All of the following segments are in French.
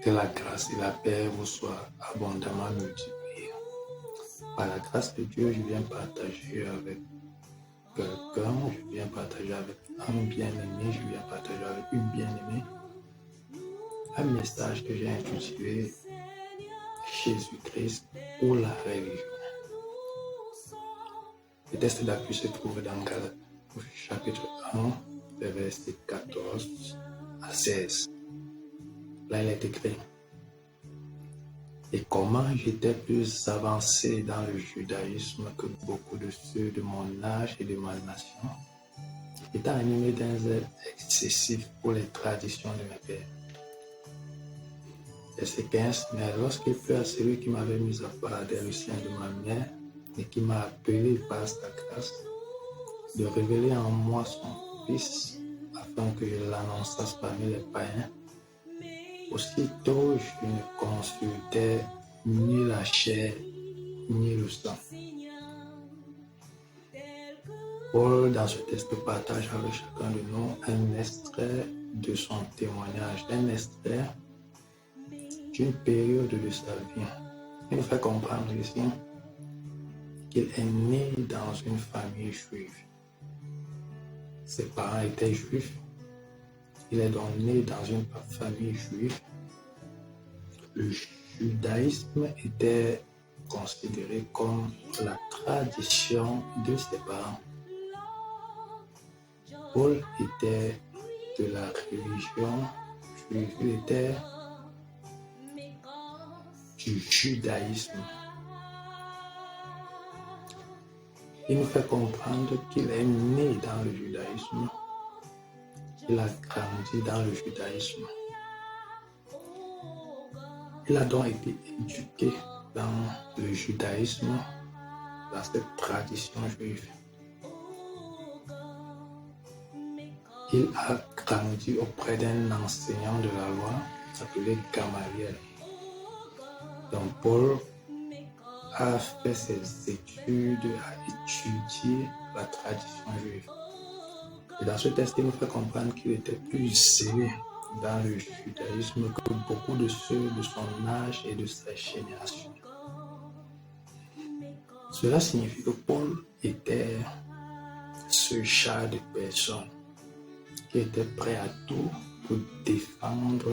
Que la grâce et la paix vous soient abondamment multipliées. Par la grâce de Dieu, je viens partager avec quelqu'un, je viens partager avec un bien-aimé, je viens partager avec une bien-aimée un message que j'ai intitulé Jésus-Christ ou la religion. Le texte d'appui se trouve dans Galates, chapitre 1, versets 14 à 16. Là, il est écrit: Et comment j'étais plus avancé dans le judaïsme que beaucoup de ceux de mon âge et de ma nation, étant animé d'un zèle excessif pour les traditions de mes pères. Verset 15. Mais lorsqu'il plut à celui qui m'avait mis à part dès le sein de ma mère et qui m'a appelé par sa grâce, de révéler en moi son Fils, afin que je l'annonçasse parmi les païens, aussitôt je ne consultais ni la chair ni le sang. Paul, dans ce texte, partage avec chacun de nous un extrait de son témoignage, un extrait d'une période de sa vie. Il nous fait comprendre ici qu'il est né dans une famille juive. Ses parents étaient juifs. Il est donc né dans une famille juive. Le judaïsme était considéré comme la tradition de ses parents. Paul était de la religion juive. Il était du judaïsme. Il nous fait comprendre qu'il est né dans le judaïsme. Il a grandi dans le judaïsme. Il a donc été éduqué dans le judaïsme, dans cette tradition juive. Il a grandi auprès d'un enseignant de la loi appelé Gamaliel. Donc Paul a fait ses études, a étudié la tradition juive. Et dans ce texte, il nous fait comprendre qu'il était plus zélé dans le judaïsme que beaucoup de ceux de son âge et de sa génération. Cela signifie que Paul était ce genre de personne qui était prêt à tout pour défendre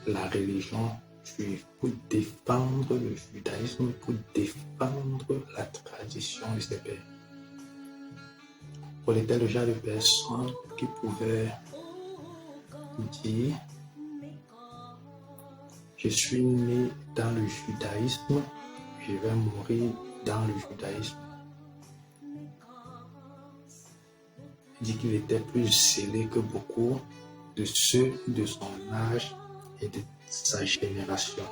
la religion juive, pour défendre le judaïsme, pour défendre la tradition de ses pères. Paul était le genre de personne qui pouvait dire: je suis né dans le judaïsme, je vais mourir dans le judaïsme. Il dit qu'il était plus zélé que beaucoup de ceux de son âge et de sa génération.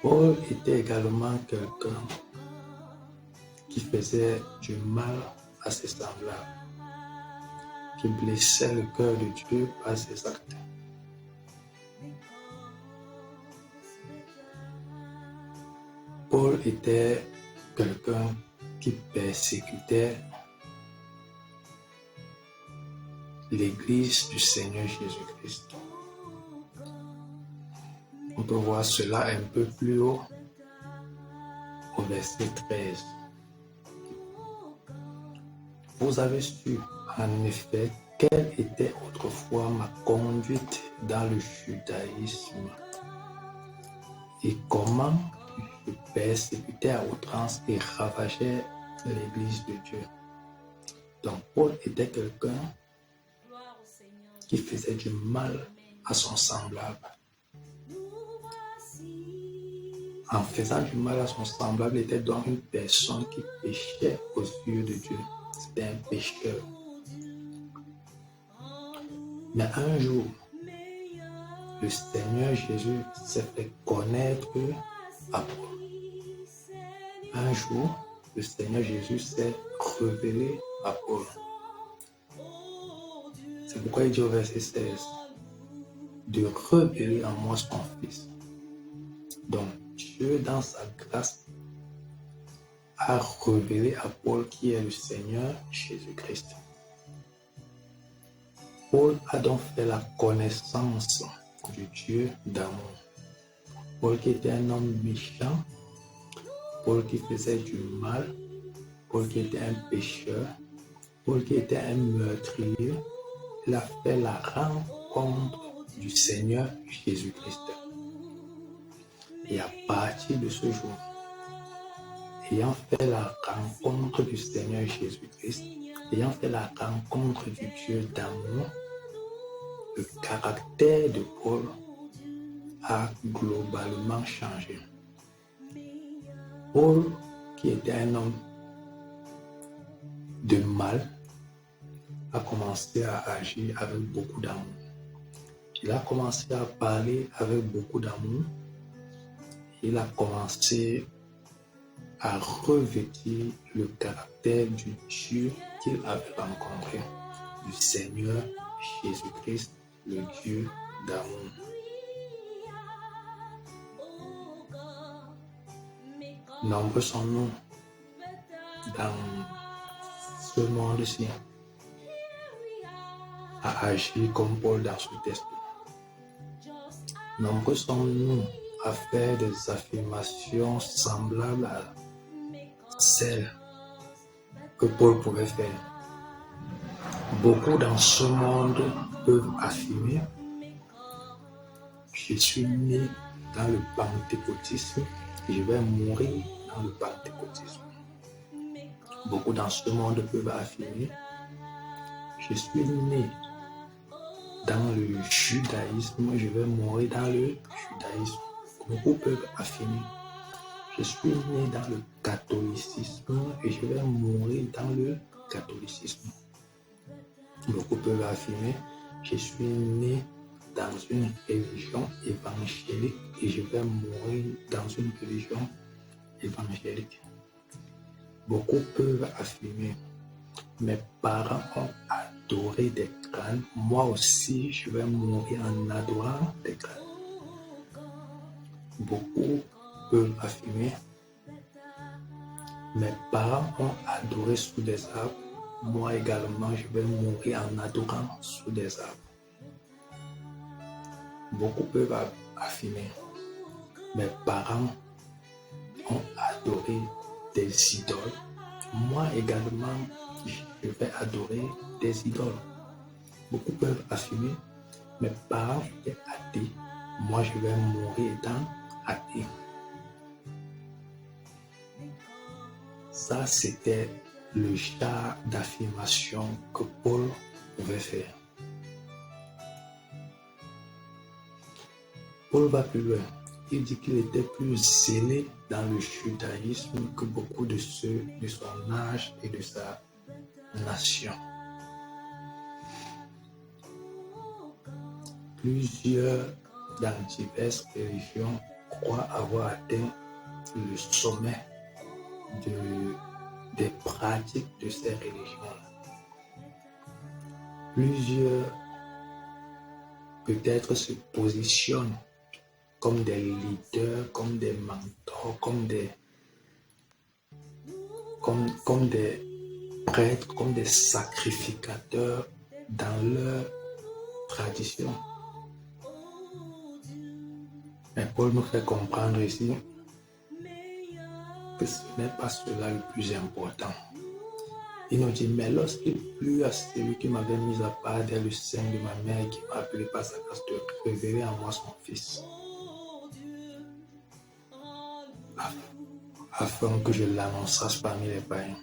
Paul était également quelqu'un qui faisait du mal à ses semblables, qui blessait le cœur de Dieu par ses actes. Paul était quelqu'un qui persécutait l'Église du Seigneur Jésus-Christ. On peut voir cela un peu plus haut au verset 13. Vous avez su, en effet, quelle était autrefois ma conduite dans le judaïsme et comment je persécutais à outrance et ravageais l'Église de Dieu. Donc Paul était quelqu'un qui faisait du mal à son semblable. En faisant du mal à son semblable, il était donc une personne qui péchait aux yeux de Dieu. C'était un pécheur. Mais un jour, le Seigneur Jésus s'est fait connaître à Paul. Un jour, le Seigneur Jésus s'est révélé à Paul. C'est pourquoi il dit au verset 16, de révéler en moi son Fils. Donc, Dieu, dans sa grâce, a révélé à Paul qui est le Seigneur Jésus-Christ. Paul a donc fait la connaissance du Dieu d'amour. Paul qui était un homme méchant, Paul qui faisait du mal, Paul qui était un pécheur, Paul qui était un meurtrier, il a fait la rencontre du Seigneur Jésus-Christ. Et à partir de ce jour, ayant fait la rencontre du Seigneur Jésus-Christ, ayant fait la rencontre du Dieu d'amour, le caractère de Paul a globalement changé. Paul, qui était un homme de mal, a commencé à agir avec beaucoup d'amour. Il a commencé à parler avec beaucoup d'amour. Il a commencé à revêtir le caractère du Dieu qu'il avait rencontré, du Seigneur Jésus-Christ, le Dieu d'amour. Nombreux sont-nous dans ce monde-ci à agir comme Paul dans ce texte. Nombreux sont-nous à faire des affirmations semblables à celles que Paul pouvait faire. Beaucoup dans ce monde peuvent affirmer: je suis né dans le pentecôtisme et je vais mourir dans le pentecôtisme. Beaucoup dans ce monde peuvent affirmer: je suis né dans le judaïsme, je vais mourir dans le judaïsme. Beaucoup peuvent affirmer: je suis né dans le catholicisme et je vais mourir dans le catholicisme. Beaucoup peuvent affirmer: je suis né dans une religion évangélique et je vais mourir dans une religion évangélique. Beaucoup peuvent affirmer: mes parents ont adoré des crânes, moi aussi je vais mourir en adorant des crânes. Beaucoup peuvent affirmer: mes parents ont adoré sous des arbres, moi également je vais mourir en adorant sous des arbres. Beaucoup peuvent affirmer: mes parents ont adoré des idoles, moi également je vais adorer des idoles. Beaucoup peuvent affirmer: mes parents étaient athées, moi je vais mourir étant athée. Ça, c'était le genre d'affirmation que Paul pouvait faire. Paul va plus loin. Il dit qu'il était plus zélé dans le judaïsme que beaucoup de ceux de son âge et de sa nation. Plusieurs dans diverses religions croient avoir atteint le sommet des pratiques de ces religions. Plusieurs peut-être se positionnent comme des leaders, comme des mentors, comme des prêtres, comme des sacrificateurs dans leur tradition. Mais Paul nous fait comprendre ici que ce n'est pas cela le plus important. Il nous dit: mais lorsqu'il plut à celui qui m'avait mis à part dès le sein de ma mère et qui m'a appelé par sa grâce de révéler en moi son fils, afin que je l'annonçasse parmi les païens.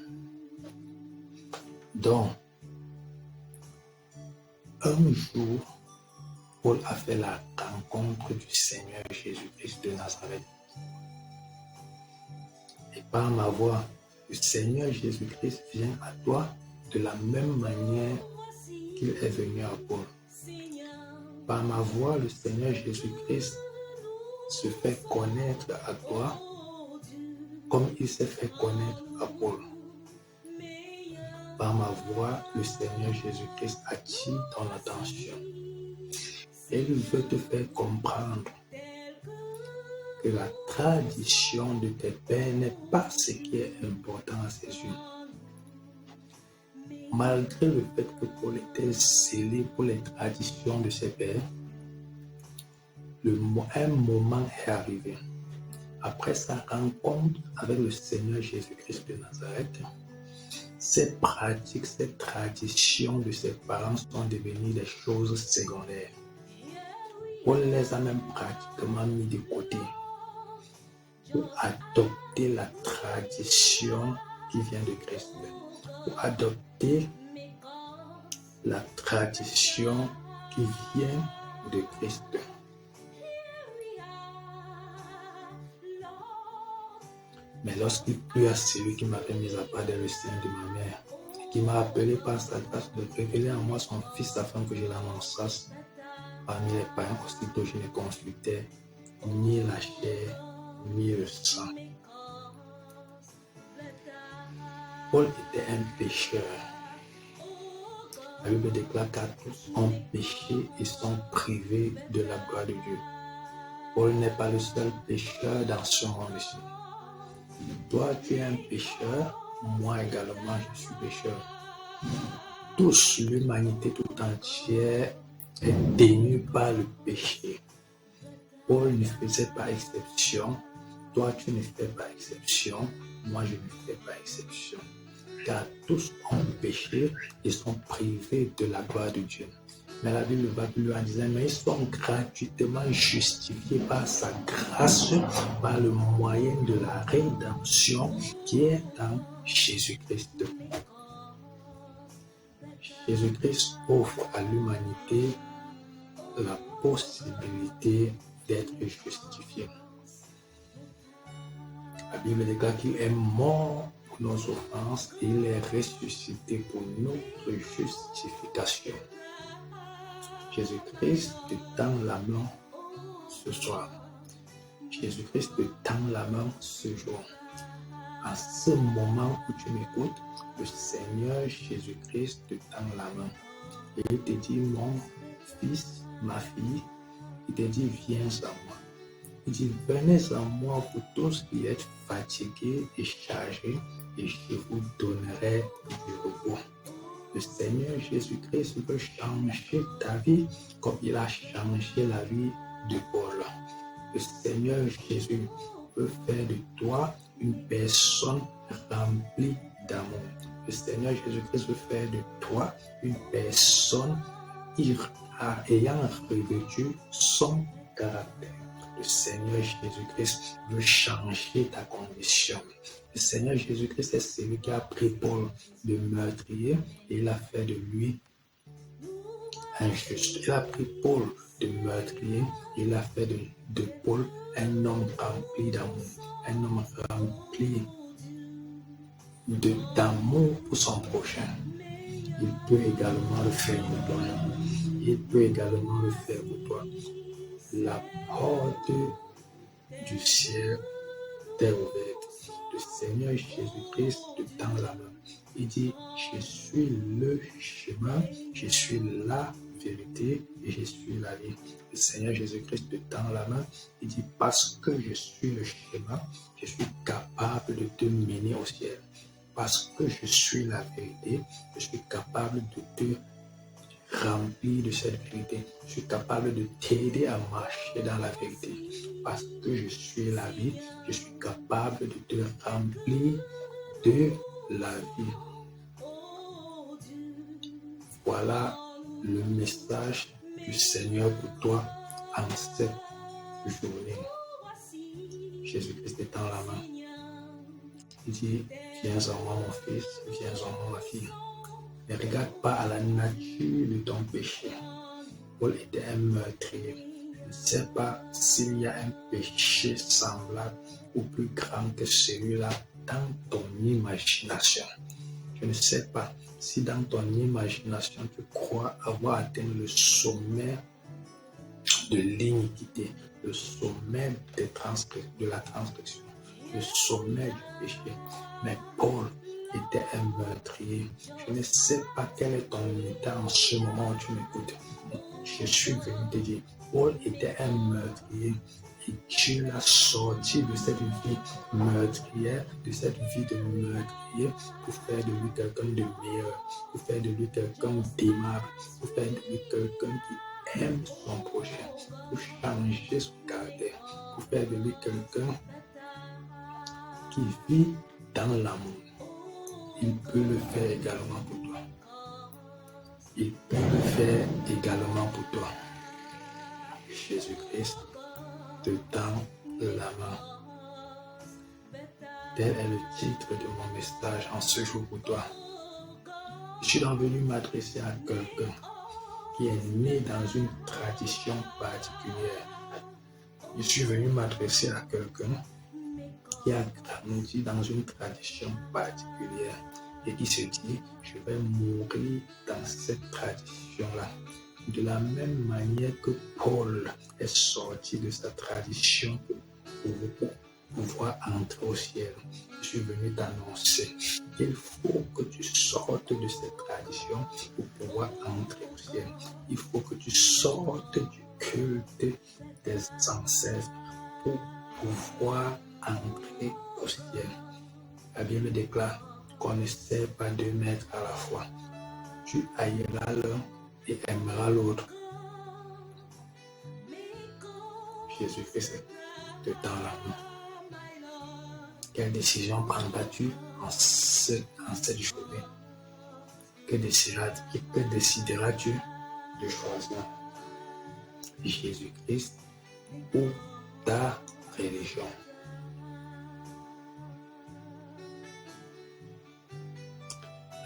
Donc, un jour, Paul a fait la rencontre du Seigneur Jésus-Christ de Nazareth. Et par ma voix, le Seigneur Jésus-Christ vient à toi de la même manière qu'il est venu à Paul. Par ma voix, le Seigneur Jésus-Christ se fait connaître à toi comme il s'est fait connaître à Paul. Par ma voix, le Seigneur Jésus-Christ attire ton attention. Et il veut te faire comprendre que la tradition de tes pères n'est pas ce qui est important à ses yeux. malgré le fait que Paul était zélé pour les traditions de ses pères, un moment est arrivé. Après sa rencontre avec le Seigneur Jésus-Christ de Nazareth, ces pratiques, ces traditions de ses parents sont devenues des choses secondaires. Paul les a même pratiquement mis de côté pour adopter la tradition qui vient de Christ, pour adopter la tradition qui vient de Christ. Mais lorsqu'il plut à celui qui m'avait mis à part dans le sein de ma mère, et qui m'a appelé par sa grâce de révéler en moi son Fils afin que je l'annonçasse parmi les païens, aussitôt je ne consultais ni la chair ni le sang. Paul était un pécheur. La Bible déclare qu'à tous ont péché et sont privés de la gloire de Dieu. Paul n'est pas le seul pécheur dans ce monde-ci. Toi, tu es un pécheur, moi également, je suis pécheur. Tous, l'humanité tout entière est tenue par le péché. Paul ne faisait pas exception. Toi, tu ne fais pas exception. Moi, je ne fais pas exception. Car tous ont péché et sont privés de la gloire de Dieu. Mais la Bible va plus loin en disant, mais ils sont gratuitement justifiés par sa grâce, par le moyen de la rédemption qui est en Jésus-Christ. Jésus-Christ offre à l'humanité la possibilité d'être justifié. La Bible déclare qu'il est mort pour nos offenses et il est ressuscité pour notre justification. Jésus-Christ te tend la main ce soir. Jésus-Christ te tend la main ce jour. En ce moment où tu m'écoutes, le Seigneur Jésus-Christ te tend la main. Et il te dit, mon fils, ma fille, il te dit, viens à moi. Il dit, venez à moi pour tous qui êtes fatigués et chargés, et je vous donnerai du repos. Le Seigneur Jésus-Christ veut changer ta vie comme il a changé la vie de Paul. Le Seigneur Jésus veut faire de toi une personne remplie d'amour. Le Seigneur Jésus-Christ veut faire de toi une personne ayant revêtu son caractère. Le Seigneur Jésus-Christ veut changer ta condition. Le Seigneur Jésus-Christ est celui qui a pris Paul de meurtrier et il a fait de lui un juste. Il a pris Paul de meurtrier et il a fait de Paul un homme rempli d'amour, un homme rempli d'amour pour son prochain. Il peut également le faire pour toi. Il peut également le faire pour toi. La porte du ciel t'est ouverte. Le Seigneur Jésus-Christ te tend la main. Il dit, je suis le chemin, je suis la vérité et je suis la vie. Le Seigneur Jésus-Christ te tend la main. Il dit, parce que je suis le chemin, je suis capable de te mener au ciel. Parce que je suis la vérité, je suis capable de te remplir de cette vérité. Je suis capable de t'aider à marcher dans la vérité. Parce que je suis la vie, je suis capable de te remplir de la vie. Voilà le message du Seigneur pour toi en cette journée. Jésus-Christ est dans la main. Il dit, viens en moi mon fils, viens en moi ma fille. Ne regarde pas à la nature de ton péché. Paul était un meurtrier. Je ne sais pas s'il y a un péché semblable ou plus grand que celui-là dans ton imagination. Je ne sais pas si dans ton imagination tu crois avoir atteint le sommet de l'iniquité, le sommet de la transgression, le sommet du péché. Mais Paul était un meurtrier. Je ne sais pas quel est ton état en ce moment où tu m'écoutes. Je suis venu te dire, Paul était un meurtrier. et Dieu l'a sorti de cette vie meurtrière, de cette vie de meurtrier, pour faire de lui quelqu'un de meilleur, pour faire de lui quelqu'un d'aimable, pour faire de lui quelqu'un qui aime son prochain, pour changer son caractère, pour faire de lui quelqu'un qui vit dans l'amour. Il peut le faire également pour toi. Il peut le faire également pour toi. Jésus-Christ te tend la main. Tel est le titre de mon message en ce jour pour toi. Je suis venu m'adresser à quelqu'un qui est né dans une tradition particulière. Je suis venu m'adresser à quelqu'un qui a grandi dans une tradition particulière et qui se dit, je vais mourir dans cette tradition-là. De la même manière que Paul est sorti de sa tradition pour pouvoir entrer au ciel. Je suis venu t'annoncer qu'il faut que tu sortes de cette tradition pour pouvoir entrer au ciel. Il faut que tu sortes du culte des ancêtres pour pouvoir entrer au ciel. La Bible déclare qu'on ne sert pas deux maîtres à la fois. Tu haïras l'un et aimeras l'autre. Jésus-Christ te tend la main. Quelle décision prendras-tu en cette journée? Que décideras-tu de choisir? Jésus-Christ ou ta religion?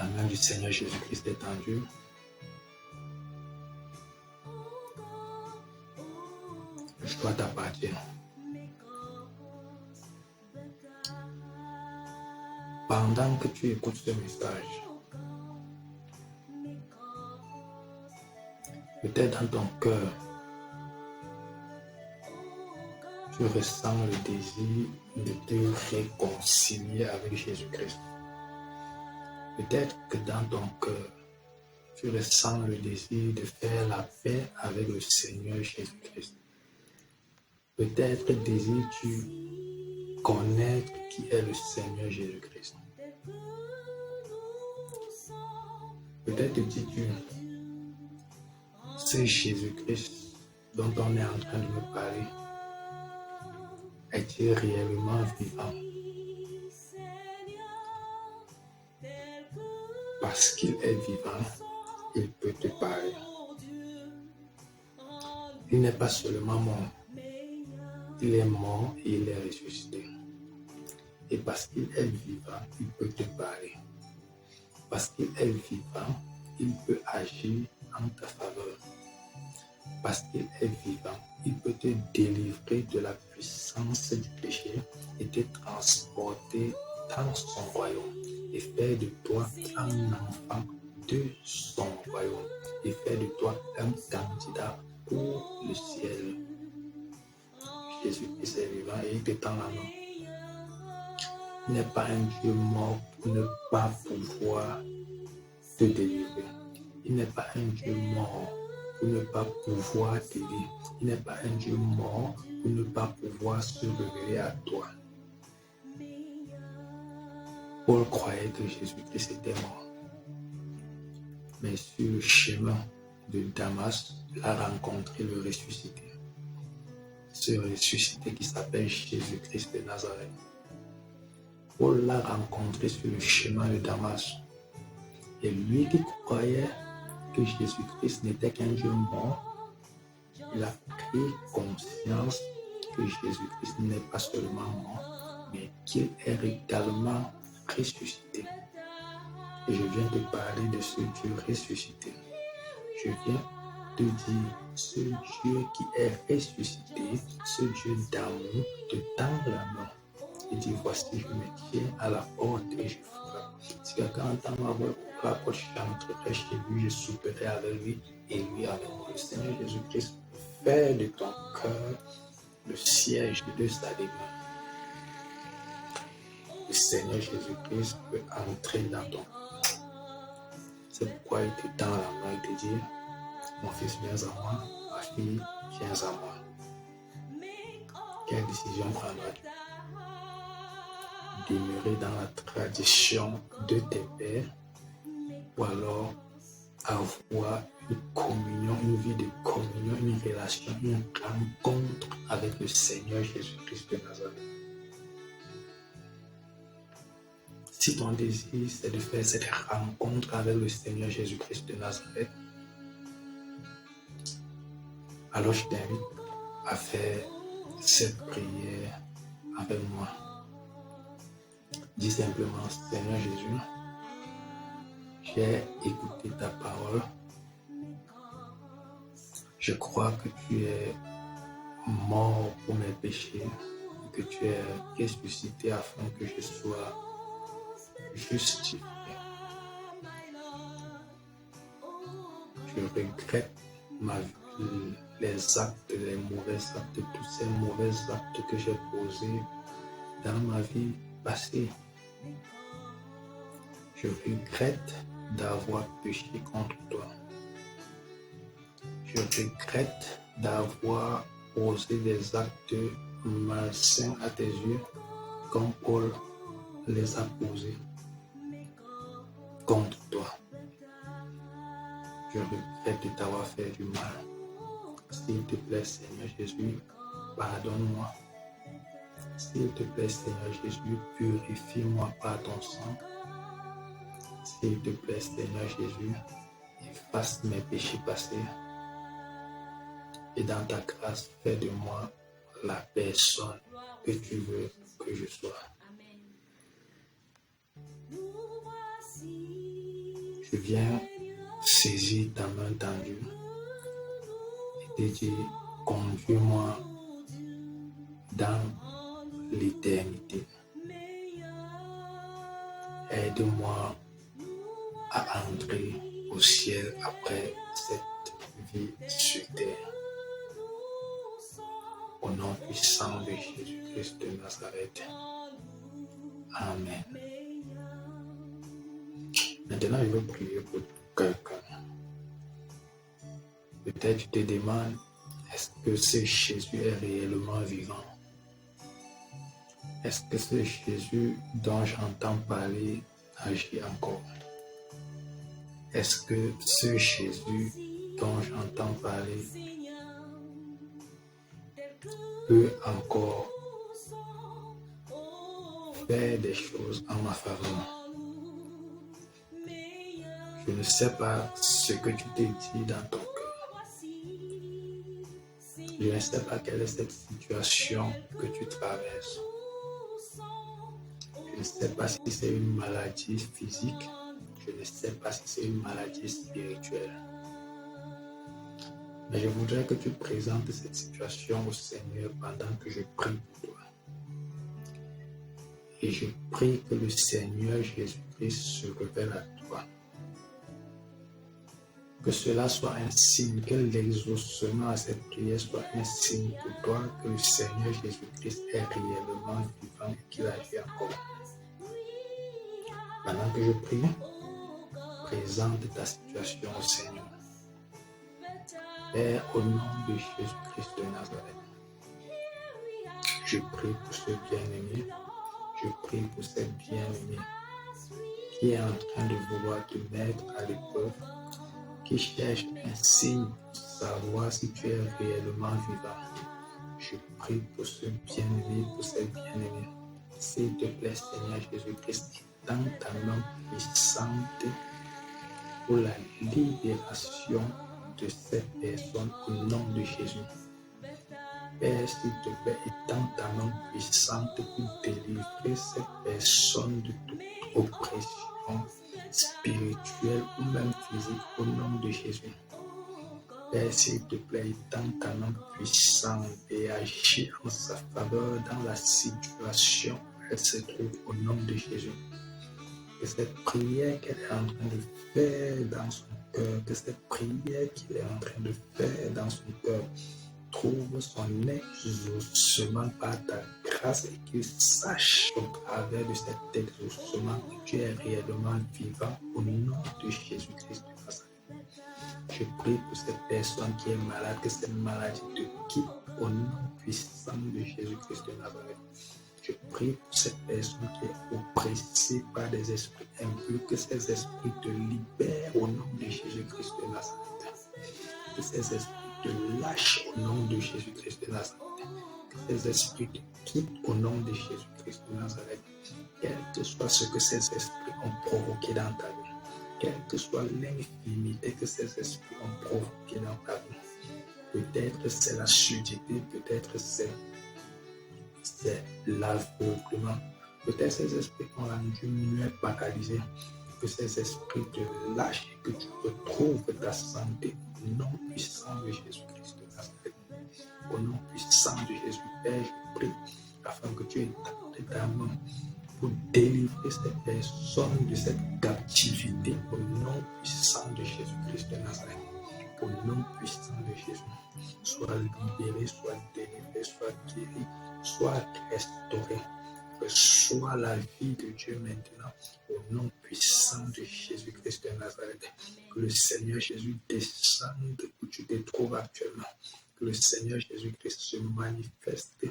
La main du Seigneur Jésus-Christ est tendue. Le choix t'appartient. Pendant que tu écoutes ce message, peut-être dans ton cœur, tu ressens le désir de te réconcilier avec Jésus-Christ. Peut-être que dans ton cœur, tu ressens le désir de faire la paix avec le Seigneur Jésus-Christ. Peut-être désires-tu connaître qui est le Seigneur Jésus-Christ. Peut-être dis-tu, c'est Jésus-Christ dont on est en train de me parler. Est-il réellement vivant? Parce qu'il est vivant, il peut te parler. Il n'est pas seulement mort. Il est mort et il est ressuscité. Et parce qu'il est vivant, il peut te parler. Parce qu'il est vivant, il peut agir en ta faveur. Parce qu'il est vivant, il peut te délivrer de la puissance du péché et te transporter dans son royaume et faire de toi un enfant de son royaume et faire de toi un candidat pour le ciel. Jésus-Christ est vivant et il te tend la main. Il n'est pas un Dieu mort pour ne pas pouvoir te délivrer. Il n'est pas un Dieu mort pour ne pas pouvoir t'aider. Il n'est pas un Dieu mort pour ne pas pouvoir se révéler à toi. Paul croyait que Jésus-Christ était mort. Mais sur le chemin de Damas, il a rencontré le ressuscité. Ce ressuscité qui s'appelle Jésus-Christ de Nazareth. Paul l'a rencontré sur le chemin de Damas. Et lui qui croyait que Jésus-Christ n'était qu'un Dieu mort, il a pris conscience que Jésus-Christ n'est pas seulement mort, mais qu'il est également ressuscité. Et je viens te parler de ce Dieu ressuscité. Je viens te dire, ce Dieu qui est ressuscité, ce Dieu d'amour, te tend la main. Il dit, voici, je me tiens à la porte et je frappe. Si quelqu'un entend ma voix, la porte, j'entrerai chez lui, je souperai avec lui et lui avec moi. Le Seigneur Jésus-Christ fait de ton cœur le siège de sa demeure. Le Seigneur Jésus-Christ peut entrer dans ton cœur. C'est pourquoi il te tend la main et te dit, mon fils, viens à moi, ma fille, viens à moi. Quelle décision prendras-tu? Demeurer dans la tradition de tes pères ou alors avoir une communion, une vie de communion, une relation, une rencontre avec le Seigneur Jésus-Christ de Nazareth. Si ton désir c'est de faire cette rencontre avec le Seigneur Jésus-Christ de Nazareth, alors je t'invite à faire cette prière avec moi. Dis simplement, Seigneur Jésus, j'ai écouté ta parole. Je crois que tu es mort pour mes péchés, que tu es ressuscité afin que je sois justifié. Je regrette ma vie, les actes, les mauvais actes, tous ces mauvais actes que j'ai posés dans ma vie passée. Je regrette d'avoir péché contre toi. Je regrette d'avoir posé des actes malsains à tes yeux, comme Paul les a posés contre toi. Je regrette de t'avoir fait du mal. S'il te plaît, Seigneur Jésus, pardonne-moi. S'il te plaît, Seigneur Jésus, purifie-moi par ton sang. S'il te plaît, Seigneur Jésus, efface mes péchés passés. Et dans ta grâce, fais de moi la personne que tu veux que je sois. Je viens saisir ta main tendue et te dire, conduis-moi dans l'éternité. Aide-moi à entrer au ciel après cette vie sur terre. Au nom puissant de Jésus-Christ de Nazareth. Amen. Maintenant, je veux prier pour quelqu'un. Peut-être tu te demandes, est-ce que ce Jésus est réellement vivant? Est-ce que ce Jésus dont j'entends parler agit encore? Est-ce que ce Jésus dont j'entends parler peut encore faire des choses en ma faveur? Je ne sais pas ce que tu t'es dit dans ton cœur. Je ne sais pas quelle est cette situation que tu traverses. Je ne sais pas si c'est une maladie physique. Je ne sais pas si c'est une maladie spirituelle. Mais je voudrais que tu présentes cette situation au Seigneur pendant que je prie pour toi. Et je prie que le Seigneur Jésus-Christ se révèle à toi. Que cela soit un signe, que l'exaucement à cette prière soit un signe pour toi que le Seigneur Jésus-Christ est réellement vivant et qu'il agit encore. Pendant que je prie, présente ta situation au Seigneur. Père, au nom de Jésus-Christ de Nazareth, je prie pour ce bien-aimé, je prie pour cette bien-aimée qui est en train de vouloir te mettre à l'épreuve, qui cherche un signe pour savoir si tu es réellement vivant. Je prie pour ce bien-aimé, pour cette bien-aimée. S'il te plaît, Seigneur Jésus-Christ, étends ta main puissante pour la libération de cette personne au nom de Jésus. Père, s'il te plaît, étends ta main puissante pour délivrer cette personne de toute oppression spirituelle ou même physique au nom de Jésus. Père, s'il te plaît, étends ta main puissante et agis en sa faveur dans la situation où elle se trouve au nom de Jésus. Que cette prière qu'elle est en train de faire dans son cœur, que cette prière qu'il est en train de faire dans son cœur trouve son exaucement par ta grâce et qu'il sache au travers de cet exaucement que tu es réellement vivant au nom de Jésus-Christ de Nazareth. Je prie pour cette personne qui est malade, que cette maladie te quitte Au nom puissant de Jésus-Christ de Nazareth, je prie pour cette personne qui est oppressée par des esprits impurs, que ces esprits te libèrent au nom de Jésus-Christ de Nazareth. Que ces esprits te lâchent au nom de Jésus-Christ de Nazareth. Que ces esprits te quittent au nom de Jésus-Christ de Nazareth. Quel que soit ce que ces esprits ont provoqué dans ta vie, quelle que soit l'infimité que ces esprits ont provoqué dans ta vie, peut-être c'est la surdité, peut-être c'est l'aveuglement, peut-être ces esprits ont rendu muet, paralysé, que ces esprits te lâchent et que tu retrouves ta santé au nom puissant de Jésus-Christ de Nazareth. Au nom puissant de Jésus, Père, je prie afin que tu étendes ta main pour délivrer ces personnes de cette captivité au nom puissant de Jésus-Christ de Nazareth. Au nom puissant de Jésus, sois libéré, sois délivré, sois guéri, sois restauré. Reçois la vie de Dieu maintenant, au nom puissant de Jésus-Christ de Nazareth. Que le Seigneur Jésus descende où tu te trouves actuellement. Que le Seigneur Jésus-Christ se manifeste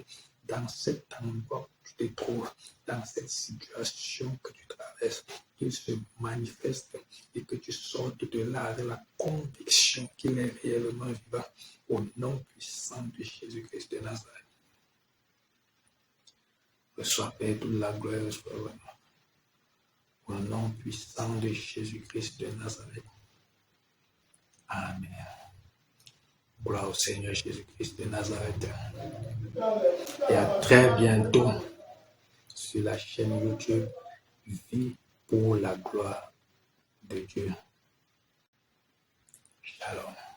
dans cet endroit où tu te trouves, dans cette situation que tu traverses. Qu'il se manifeste et que tu sortes de là avec la conviction qu'il est réellement vivant, au nom puissant de Jésus-Christ de Nazareth. Reçois, Père, toute la gloire, reçois l'honneur. Au nom puissant de Jésus-Christ de Nazareth. Amen. Gloire au Seigneur Jésus-Christ de Nazareth. Et à très bientôt sur la chaîne YouTube Vie pour la gloire de Dieu. Shalom.